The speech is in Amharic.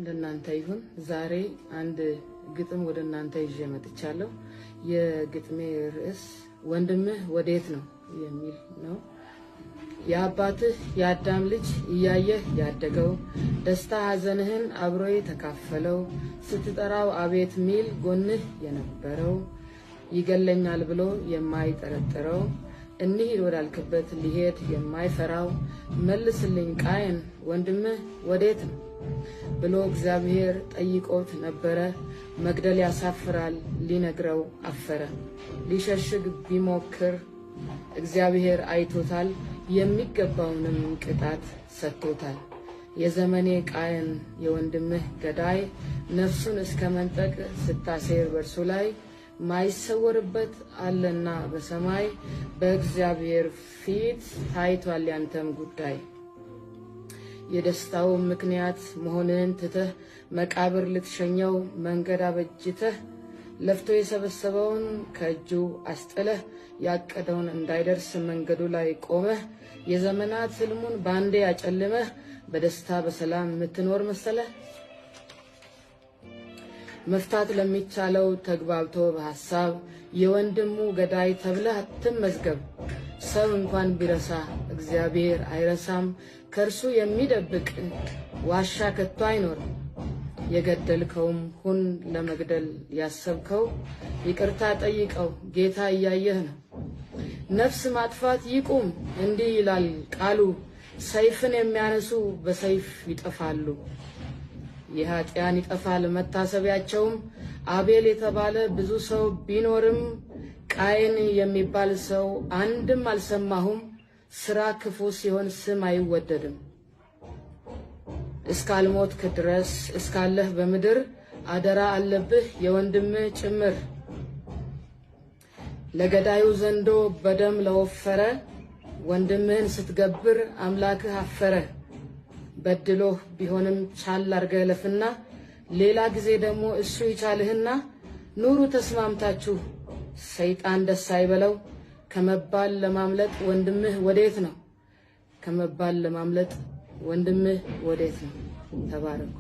ሰላም ለእናንተ ይሁን። ዛሬ አንድ ግጥም ወደ እናንተ ይዤ መጥቻለሁ። የግጥሜ ርዕስ ወንድምህ ወዴት ነው የሚል ነው። የአባትህ የአዳም ልጅ እያየህ ያደገው ደስታ ሐዘንህን አብሮ ተካፈለው ስትጠራው አቤት ሚል ጎንህ የነበረው ይገለኛል ብሎ የማይጠረጥረው እንሂድ ወዳልክበት ሊሄድ የማይፈራው መልስልኝ ቃየን ወንድምህ ወዴት ነው ብሎ እግዚአብሔር ጠይቆት ነበረ። መግደል ያሳፍራል ሊነግረው አፈረ። ሊሸሽግ ቢሞክር እግዚአብሔር አይቶታል፣ የሚገባውንም ቅጣት ሰጥቶታል። የዘመኔ ቃየን የወንድምህ ገዳይ ነፍሱን እስከ መንጠቅ ስታሴር በርሱ ላይ ማይሰወርበት አለና በሰማይ በእግዚአብሔር ፊት ታይቷል ያንተም ጉዳይ። የደስታው ምክንያት መሆንን ትተህ መቃብር ልትሸኘው መንገድ አበጅተህ ለፍቶ የሰበሰበውን ከእጁ አስጥለህ ያቀደውን እንዳይደርስ መንገዱ ላይ ቆመህ የዘመናት ህልሙን ባንዴ ያጨልመህ በደስታ በሰላም የምትኖር መሰለህ። መፍታት ለሚቻለው ተግባብቶ በሐሳብ የወንድሙ ገዳይ ተብለህ አትመዝገብ። ሰው እንኳን ቢረሳ እግዚአብሔር አይረሳም። ከእርሱ የሚደብቅ ዋሻ ከቶ አይኖርም። የገደልከውም ሁን ለመግደል ያሰብከው ይቅርታ ጠይቀው ጌታ እያየህ ነው። ነፍስ ማጥፋት ይቁም እንዲህ ይላል ቃሉ። ሰይፍን የሚያነሱ በሰይፍ ይጠፋሉ። የኃጢያን ይጠፋል መታሰቢያቸውም። አቤል የተባለ ብዙ ሰው ቢኖርም ቃየን የሚባል ሰው አንድም አልሰማሁም። ስራ ክፉ ሲሆን ስም አይወደድም። እስካልሞትክ ድረስ እስካለህ በምድር አደራ አለብህ የወንድምህ ጭምር። ለገዳዩ ዘንዶ በደም ለወፈረ ወንድምህን ስትገብር አምላክህ አፈረ። በድሎህ ቢሆንም ቻል አርገህ ለፍና ሌላ ጊዜ ደግሞ እሱ ይቻልህና ኑሩ ተስማምታችሁ ሰይጣን ደስ አይበለው። ከመባል ለማምለጥ ወንድምህ ወዴት ነው? ከመባል ለማምለጥ ወንድምህ ወዴት ነው? ተባረኩ።